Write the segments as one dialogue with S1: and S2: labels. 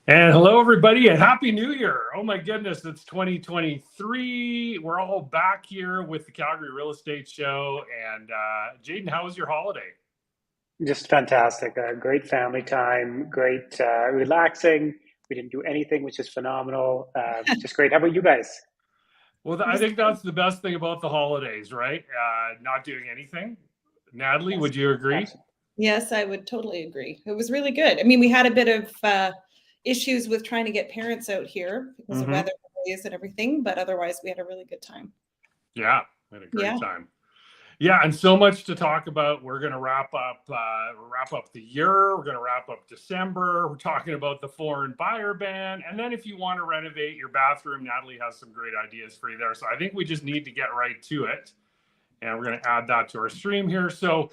S1: And hello, everybody, and Happy New Year. Oh, my goodness, it's 2023. We're all back here with the Calgary Real Estate Show. And Jaden, how was your holiday?
S2: Just fantastic. Great family time, great relaxing. We didn't do anything, which is phenomenal. Just great. How about you guys?
S1: Well,
S3: It
S1: I
S3: was
S1: think that's the best thing about the holidays, right? Not doing anything. Natalie,
S2: Yes,
S1: would you agree?
S2: absolutely.
S3: Yes, I would totally agree. It was really good. I mean, we had a bit of issues with trying to get parents out here because of
S1: Mm-hmm.
S3: weather delays and everything, but otherwise we had a really good time.
S1: Yeah, we had a great
S3: Yeah.
S1: time. Yeah, and so much to talk about. We're going to wrap up the year. We're going to wrap up December. We're talking about the foreign buyer ban, and then if you want to renovate your bathroom, Natalie has some great ideas for you there. So I think we just need to get right to it, and we're going to add that to our stream here so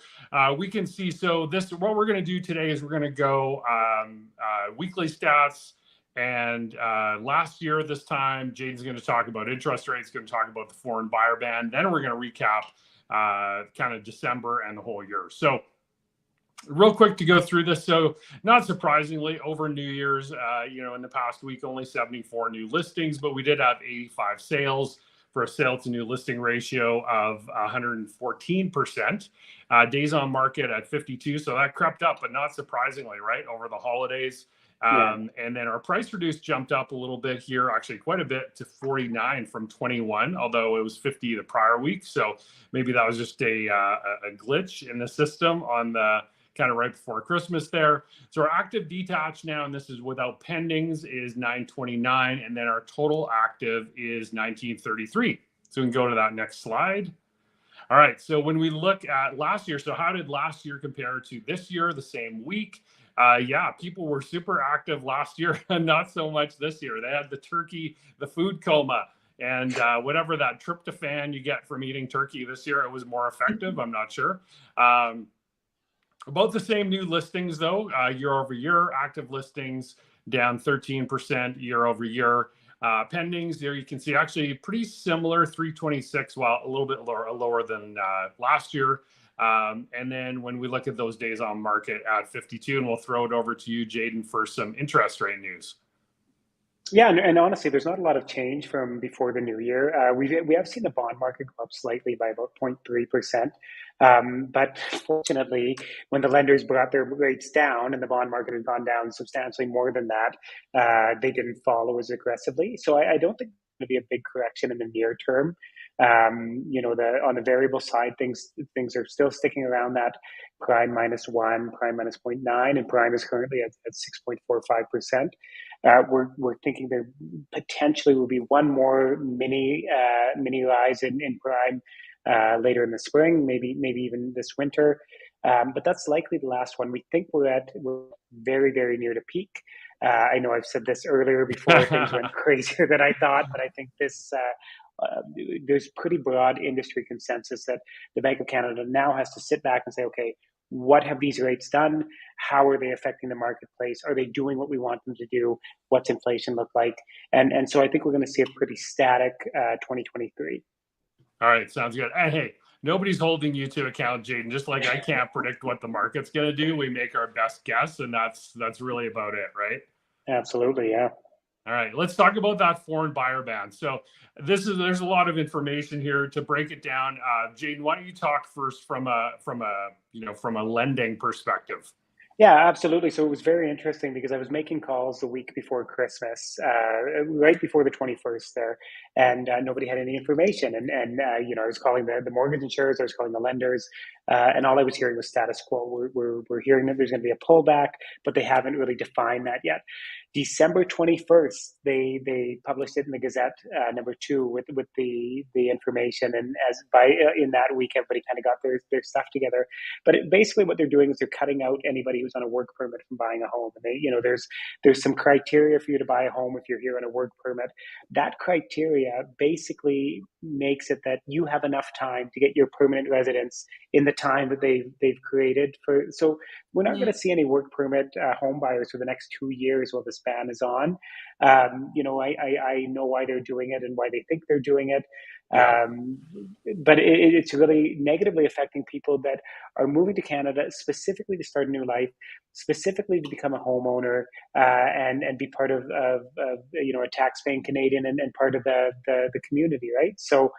S1: we can see. So this, what we're going to do today is we're going to go weekly stats. And last year, this time, Jaden's going to talk about interest rates, going to talk about the foreign buyer ban. Then we're going to recap kind of December and the whole year. So, real quick to go through this. So, not surprisingly, over New Year's, in the past week, only 74 new listings, but we did have 85 sales for a sale to new listing ratio of 114%. Days on market at 52. So that crept up, but not surprisingly, right, over the holidays.
S2: Yeah.
S1: And then our price reduced jumped up a little bit here, actually quite a bit to 49 from 21, although it was 50 the prior week. So maybe that was just a glitch in the system on the kind of right before Christmas there. So our active detached now, and this is without pendings, is 929, and then our total active is 1933. So we can go to that next slide. All right, so when we look at last year, so how did last year compare to this year, the same week? Yeah, people were super active last year, and not so much this year. They had the turkey, the food coma, and whatever that tryptophan you get from eating turkey this year, it was more effective. I'm not sure. About the same new listings, though, year over year. Active listings down 13% year over year. Pendings, there you can see actually pretty similar, 326, while a little bit lower than last year. And then when we look at those days on market at 52, and we'll throw it over to you, Jaden, for some interest rate news.
S2: Yeah, and honestly, there's not a lot of change from before the new year. We have seen the bond market go up slightly by about 0.3%. But fortunately, when the lenders brought their rates down and the bond market has gone down substantially more than that, they didn't follow as aggressively. So I don't think there's going to be a big correction in the near term. On the variable side, things are still sticking around that prime -1, prime minus zero point 0.9, and prime is currently at 6.45%. We're thinking there potentially will be one more mini rise in prime later in the spring, maybe even this winter. But that's likely the last one. We think we're very near to peak. I know I've said this earlier before things went crazier than I thought, but I think there's pretty broad industry consensus that the Bank of Canada now has to sit back and say, okay, what have these rates done? How are they affecting the marketplace? Are they doing what we want them to do? What's inflation look like? And so I think we're going to see a pretty static 2023.
S1: All right, sounds good. And hey, nobody's holding you to account, Jaden. Just like I can't predict what the market's going to do, we make our best guess, and that's really about it, right?
S2: Absolutely, yeah.
S1: All right, let's talk about that foreign buyer ban. So there's a lot of information here to break it down. Jaden, why don't you talk first from a lending perspective?
S2: Yeah, absolutely. So it was very interesting because I was making calls the week before Christmas, right before the 21st there, and nobody had any information. And I was calling the mortgage insurers, I was calling the lenders, and all I was hearing was status quo. We're hearing that there's going to be a pullback, but they haven't really defined that yet. December 21st, they published it in the Gazette, number 2, with the information, and as by in that week, everybody kind of got their stuff together. But basically, what they're doing is they're cutting out anybody who's on a work permit from buying a home. And there's some criteria for you to buy a home if you're here on a work permit. That criteria basically makes it that you have enough time to get your permanent residence in the the time that they've created for. So we're not
S3: Mhm.
S2: going to see any work permit home buyers for the next 2 years while this ban is on. I know why they're doing it and why they think they're doing it.
S1: Yeah.
S2: But it's really negatively affecting people that are moving to Canada specifically to start a new life, specifically to become a homeowner, and be part of a tax-paying Canadian and part of the community, right? So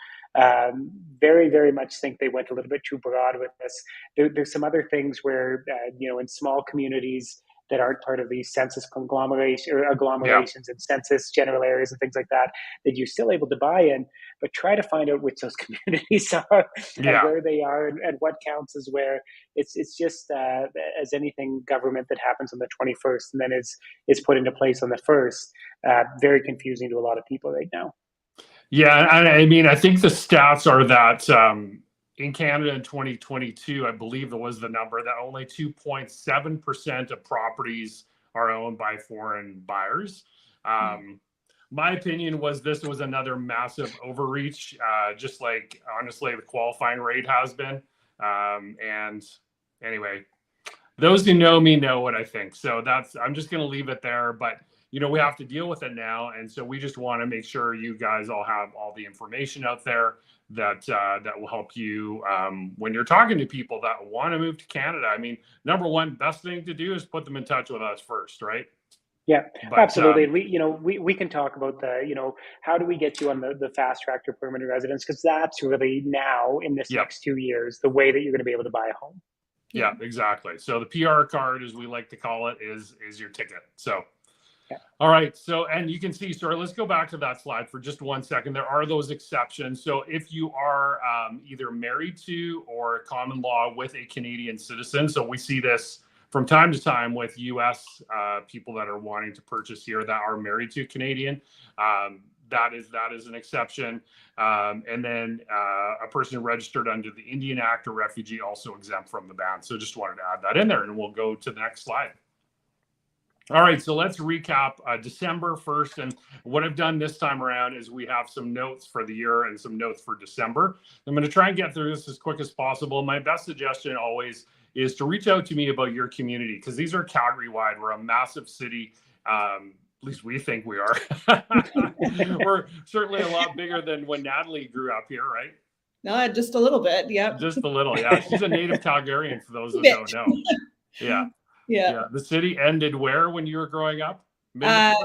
S2: very, very much think they went a little bit too broad with this. There's some other things where in small communities that aren't part of these census
S1: Yeah.
S2: agglomerations and census general areas and things like that you're still able to buy in, but try to find out which those communities are and
S1: Yeah.
S2: where they are and what counts as where. It's just as anything government that happens on the 21st and then is put into place on the 1st. Very confusing to a lot of people right now.
S1: Yeah, and I mean, I think the stats are that in Canada in 2022, I believe it was the number that only 2.7% of properties are owned by foreign buyers. My opinion was this was another massive overreach, just like honestly the qualifying rate has been. And anyway, those who know me know what I think. So I'm just going to leave it there. But we have to deal with it now, and so we just want to make sure you guys all have all the information out there that will help you when you're talking to people that want to move to Canada. I mean, number one, best thing to do is put them in touch with us first, right?
S2: Yeah,
S1: But
S2: absolutely. We can talk about how do we get you on the fast track to permanent residence, because that's really now in this next 2 years the way that you're going to be able to buy a home.
S1: Yeah, exactly. So the PR card, as we like to call it, is your ticket. So.
S2: Yeah.
S1: All right. So, and you can see, sorry, let's go back to that slide for just 1 second. There are those exceptions. So if you are either married to or common law with a Canadian citizen, so we see this from time to time with US people that are wanting to purchase here that are married to a Canadian. That is an exception. And then a person registered under the Indian Act or refugee also exempt from the ban. So just wanted to add that in there, and we'll go to the next slide. All right, so let's recap December 1st. And what I've done this time around is we have some notes for the year and some notes for December. I'm going to try and get through this as quick as possible. My best suggestion always is to reach out to me about your community, because these are Calgary-wide. We're a massive city. At least we think we are. We're certainly a lot bigger than when Natalie grew up here, right?
S3: No, just a little bit. Yeah.
S1: Just a little, yeah. She's a native Calgarian, for those that don't know. Yeah. Yeah. The city ended where when you were growing up?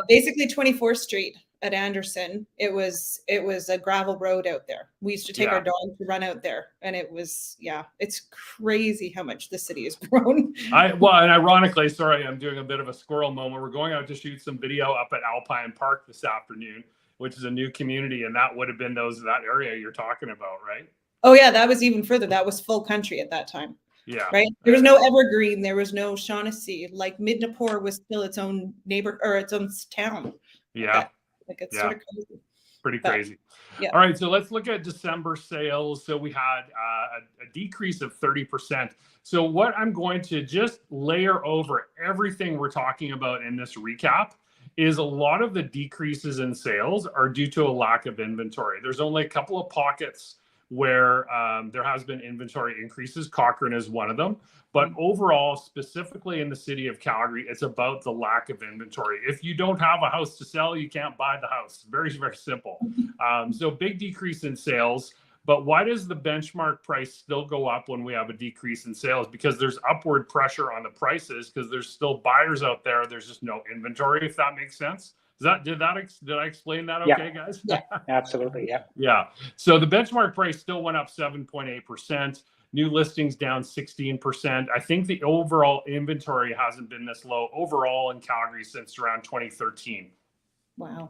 S3: Basically 24th Street at Anderson. It was a gravel road out there. We used to take our dog to run out there, and it was, it's crazy how much the city has grown.
S1: And ironically, sorry, I'm doing a bit of a squirrel moment. We're going out to shoot some video up at Alpine Park this afternoon, which is a new community, and that would have been that area you're talking about, right?
S3: Oh yeah, that was even further. That was full country at that time.
S1: Yeah.
S3: Right. There was no Evergreen. There was no Shaughnessy. Like Midnapore was still its own neighbor or its own town.
S1: Yeah.
S3: It's sort of crazy.
S1: Pretty crazy.
S3: Yeah.
S1: All right. So let's look at December sales. So we had a decrease of 30%. So what I'm going to just layer over everything we're talking about in this recap is a lot of the decreases in sales are due to a lack of inventory. There's only a couple of pockets where there has been inventory increases. Cochrane is one of them. But overall, specifically in the city of Calgary, it's about the lack of inventory. If you don't have a house to sell, you can't buy the house. Very, very simple. So big decrease in sales. But why does the benchmark price still go up when we have a decrease in sales? Because there's upward pressure on the prices, because there's still buyers out there. There's just no inventory, if that makes sense. Did I explain that okay, guys?
S2: Yeah, absolutely. Yeah.
S1: Yeah. So the benchmark price still went up 7.8%. New listings down 16%. I think the overall inventory hasn't been this low overall in Calgary since around 2013.
S3: Wow.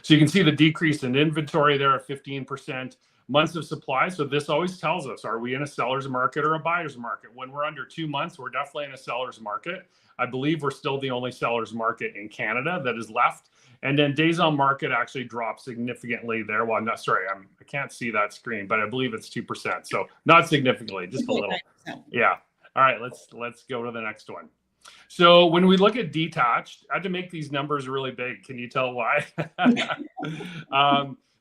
S1: So you can see the decrease in inventory there at 15%. Months of supply. So this always tells us, are we in a seller's market or a buyer's market? When we're under 2 months, we're definitely in a seller's market. I believe we're still the only seller's market in Canada that is left. And then days on market actually dropped significantly there. Well, no, sorry, I can't see that screen, but I believe it's 2%. So not significantly, just a little. Yeah. All right, let's go to the next one. So when we look at detached, I had to make these numbers really big. Can you tell why?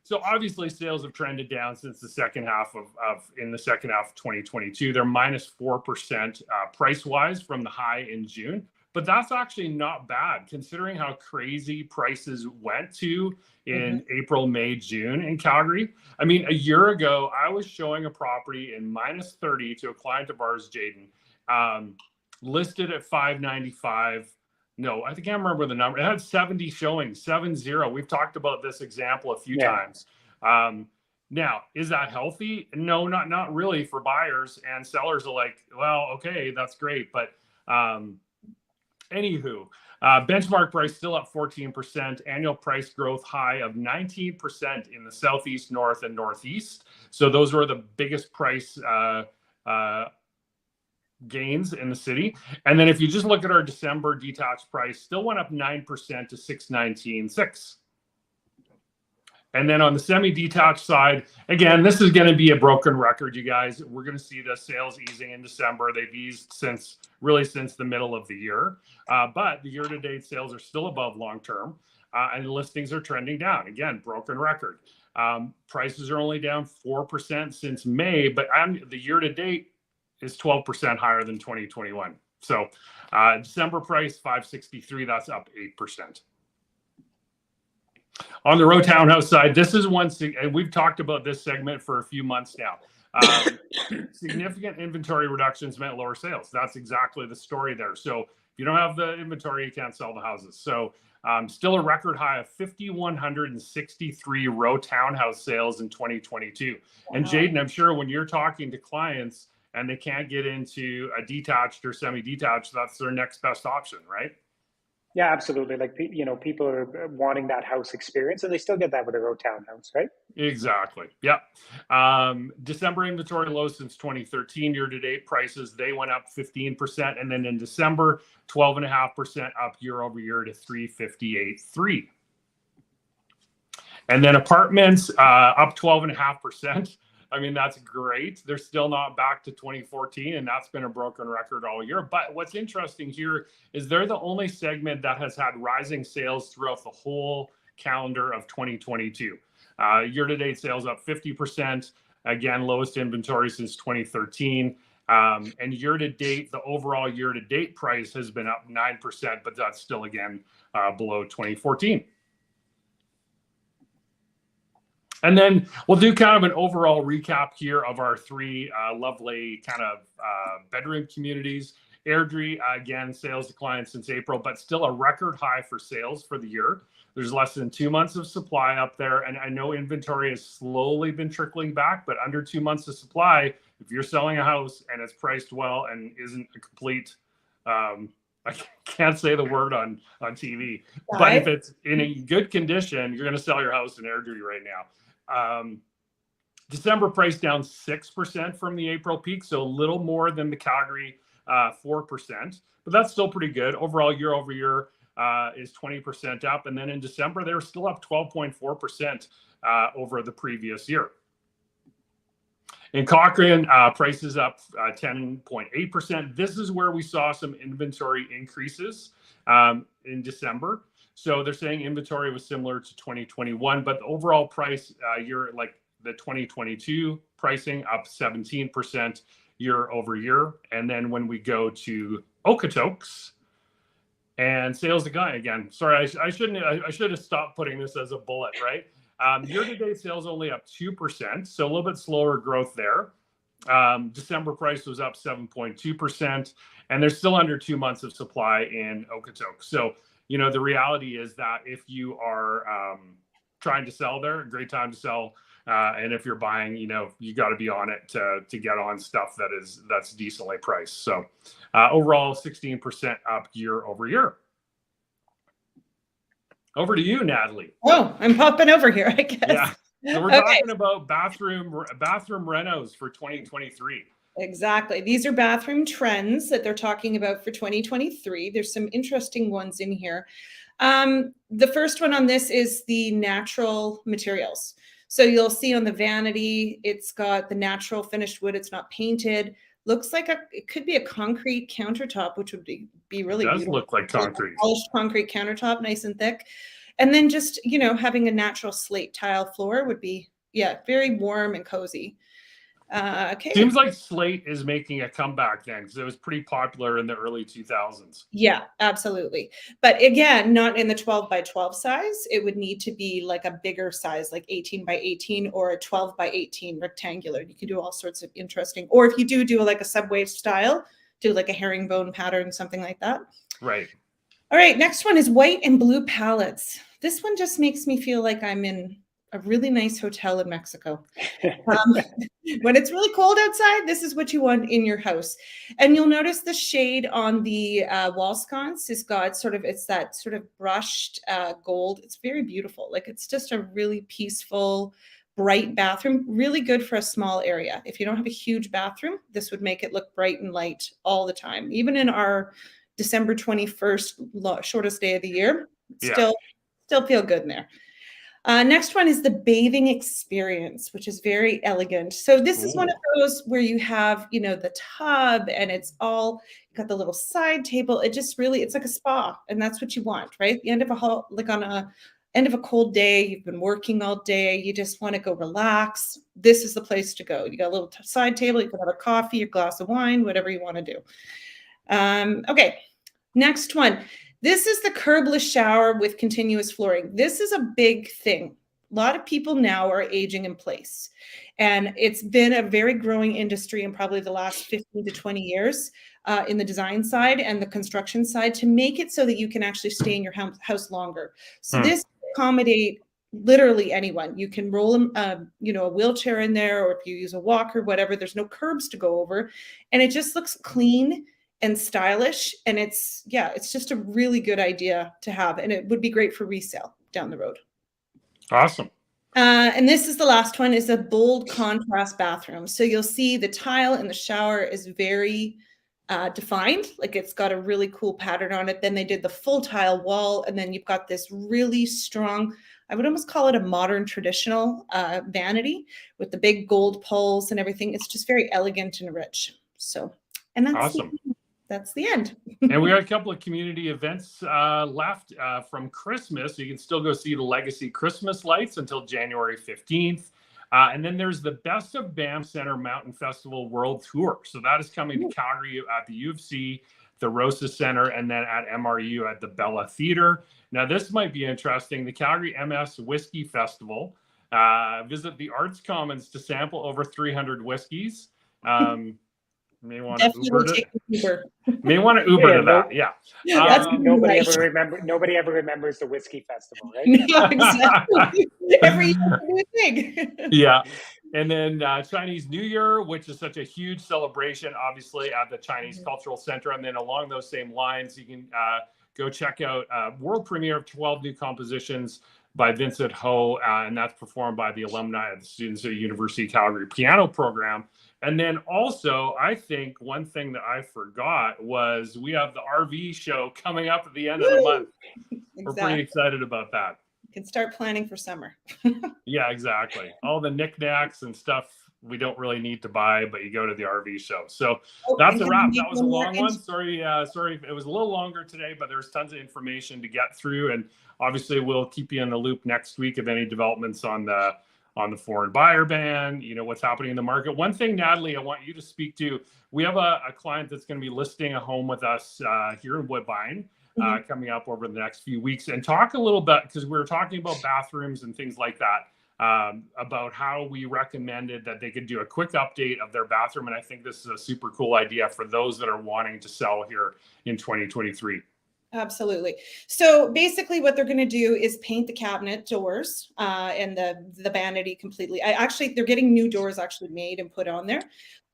S1: So obviously sales have trended down since the second half of 2022. They're minus 4% price wise from the high in June. But that's actually not bad considering how crazy prices went to in April, May, June in Calgary. I mean, a year ago, I was showing a property in minus 30 to a client of ours, Jaden, listed at 595. No, I think I remember the number. It had 70 showings, 70. We've talked about this example a few times. Now, is that healthy? No, not really for buyers, and sellers are like, well, okay, that's great. But anywho, benchmark price still up 14%, annual price growth high of 19% in the Southeast, North, and Northeast. So those were the biggest price gains in the city. And then if you just look at our December detached price, still went up 9% to 619.6. And then on the semi-detached side, again, this is going to be a broken record, you guys. We're going to see the sales easing in December. They've eased since the middle of the year. But the year-to-date sales are still above long-term, and listings are trending down. Again, broken record. Prices are only down 4% since May, but the year-to-date is 12% higher than 2021. So December price, 563, that's up 8%. On the row townhouse side, this is one, and we've talked about this segment for a few months now. Significant inventory reductions meant lower sales. That's exactly the story there. So if you don't have the inventory, you can't sell the houses. So still a record high of 5,163 row townhouse sales in 2022. Wow. And Jaden, I'm sure when you're talking to clients and they can't get into a detached or semi-detached, that's their next best option, right?
S2: Yeah, absolutely. Like, people are wanting that house experience, and they still get that with a row townhouse, right?
S1: Exactly. Yep. December inventory low since 2013. Year-to-date prices, they went up 15%. And then in December, 12.5% up year over year to 358.3. And then apartments up 12.5%. I mean, that's great. They're still not back to 2014, and that's been a broken record all year. But what's interesting here is they're the only segment that has had rising sales throughout the whole calendar of 2022. Year-to-date sales up 50%. Again, lowest inventory since 2013. And year-to-date, the overall year-to-date price has been up 9%, but that's still, again, below 2014. And then we'll do kind of an overall recap here of our three lovely kind of bedroom communities. Airdrie, again, sales declined since April, but still a record high for sales for the year. There's less than 2 months of supply up there. And I know inventory has slowly been trickling back, but under 2 months of supply, if you're selling a house and it's priced well and isn't a complete, I can't say the word on TV, but if it's in a good condition, you're going to sell your house in Airdrie right now. December price down 6% from the April peak, so a little more than the Calgary 4%, but that's still pretty good. Overall, year over year is 20% up, and then in December they were still up 12.4% over the previous year. In Cochrane, prices up 10.8%. This is where we saw some inventory increases in December. So they're saying inventory was similar to 2021, but the overall price like the 2022 pricing up 17% year over year. And then when we go to Okotoks and sales decline again, sorry, I should have stopped putting this as a bullet, right? Year-to-date sales only up 2%, so a little bit slower growth there. December price was up 7.2%, and there's still under 2 months of supply in Okotoks. So the reality is that if you are trying to sell there, a great time to sell. And if you're buying, you got to be on it to get on stuff that's decently priced. So overall, 16% up year over year. Over to you, Natalie.
S3: Oh, I'm popping over here, I guess.
S1: Yeah. So we're talking about bathroom renos for 2023.
S3: Exactly. These are bathroom trends that they're talking about for 2023. There's some interesting ones in here. The first one on this is the natural materials. So you'll see on the vanity, it's got the natural finished wood. It's not painted. Looks like it could be a concrete countertop, which would be really beautiful. It does
S1: look like concrete.
S3: Polished concrete countertop, nice and thick. And then just, you know, having a natural slate tile floor would be, yeah, very warm and cozy. Okay.
S1: Seems like slate is making a comeback then, because it was pretty popular in the early 2000s.
S3: Yeah, absolutely. But again, not in the 12 by 12 size. It would need to be like a bigger size, like 18 by 18 or a 12 by 18 rectangular. You can do all sorts of interesting, or if you do like a subway style, do like a herringbone pattern, something like that.
S1: Right.
S3: All right, next one is white and blue palettes. This one just makes me feel like I'm in a really nice hotel in Mexico. When it's really cold outside, this is what you want in your house. And you'll notice the shade on the wall sconce has got it's that sort of brushed gold. It's very beautiful. Like it's just a really peaceful, bright bathroom, really good for a small area. If you don't have a huge bathroom, this would make it look bright and light all the time. Even in our December 21st, shortest day of the year, still feel good in there. Next one is the bathing experience, which is very elegant. So this is one of those where you have, you know, the tub and it's all, you got the little side table. It just really, it's like a spa, and that's what you want, right? The end of end of a cold day, you've been working all day, you just want to go relax. This is the place to go. You got a little side table, you can have a coffee, a glass of wine, whatever you want to do. Okay, next one. This is the curbless shower with continuous flooring. This is a big thing. A lot of people now are aging in place, and it's been a very growing industry in probably the last 15 to 20 years in the design side and the construction side to make it so that you can actually stay in your house longer. So this accommodate literally anyone. You can roll you know, a wheelchair in there, or if you use a walker, whatever, there's no curbs to go over, and it just looks clean and stylish. And it's just a really good idea to have. And it would be great for resale down the road.
S1: Awesome.
S3: And this is the last one, is a bold contrast bathroom. So you'll see the tile in the shower is very defined. Like it's got a really cool pattern on it. Then they did the full tile wall. And then you've got this really strong, I would almost call it a modern traditional vanity with the big gold poles and everything. It's just very elegant and rich. So, and that's
S1: awesome.
S3: That's the end.
S1: And we got a couple of community events left from Christmas. You can still go see the Legacy Christmas lights until January 15th. And then there's the Best of Banff Center Mountain Festival World Tour. So that is coming to Calgary at the U of C, the Rosa Center, and then at MRU at the Bella Theatre. Now, this might be interesting. The Calgary MS Whiskey Festival. Visit the Arts Commons to sample over 300 whiskeys. May want to Uber. May want to Uber to that. Yeah.
S2: Nobody ever remembers the whiskey festival, right?
S3: No, exactly. Every year a new thing.
S1: Yeah. And then Chinese New Year, which is such a huge celebration, obviously, at the Chinese Cultural Center. And then along those same lines, you can go check out world premiere of 12 new compositions by Vincent Ho, and that's performed by the alumni of the Students of the University of Calgary piano program. And then also, I think one thing that I forgot was we have the RV show coming up at the end of the month. Exactly. We're pretty excited about that.
S3: You can start planning for summer.
S1: Yeah, exactly. All the knickknacks and stuff we don't really need to buy, but you go to the RV show. So that's a wrap. That was a long one. Sorry, it was a little longer today, but there's tons of information to get through. And obviously, we'll keep you in the loop next week of any developments on the foreign buyer ban, you know, what's happening in the market. One thing, Natalie, I want you to speak to, we have a client that's going to be listing a home with us here in Woodbine coming up over the next few weeks, and talk a little bit, because we were talking about bathrooms and things like that, about how we recommended that they could do a quick update of their bathroom. And I think this is a super cool idea for those that are wanting to sell here in 2023.
S3: Absolutely. So basically what they're going to do is paint the cabinet doors and the vanity completely. They're getting new doors actually made and put on there.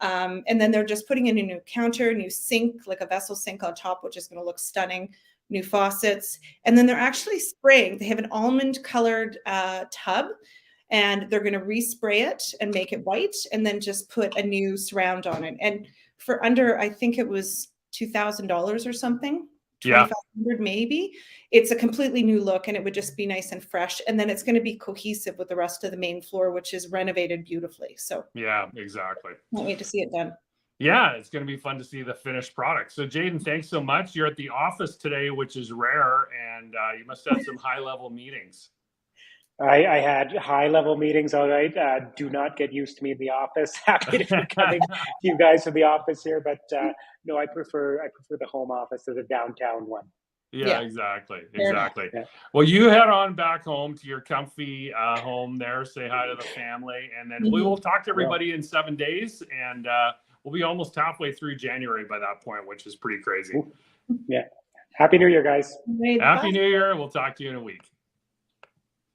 S3: And then they're just putting in a new counter, new sink, like a vessel sink on top, which is going to look stunning, new faucets. And then they're actually spraying. They have an almond colored tub, and they're going to respray it and make it white, and then just put a new surround on it. And for under, I think it was $2,000 or something. 2,500 maybe. It's a completely new look, and it would just be nice and fresh. And then it's going to be cohesive with the rest of the main floor, which is renovated beautifully. So
S1: yeah, exactly.
S3: Can't wait to see it done.
S1: Yeah, it's going to be fun to see the finished product. So, Jaden, thanks so much. You're at the office today, which is rare, and you must have had some high-level meetings.
S2: I had high level meetings. All right. Do not get used to me in the office. Happy to be coming to you guys from the office here, but no, I prefer the home office to the downtown one.
S1: Yeah, exactly.
S3: Fair enough.
S1: Exactly.
S2: Yeah.
S1: Well, you head on back home to your comfy home there, say hi to the family, and then we will talk to everybody in 7 days, and we'll be almost halfway through January by that point, which is pretty crazy.
S2: Yeah. Happy New Year, guys.
S1: Happy New Year. We'll talk to you in a week.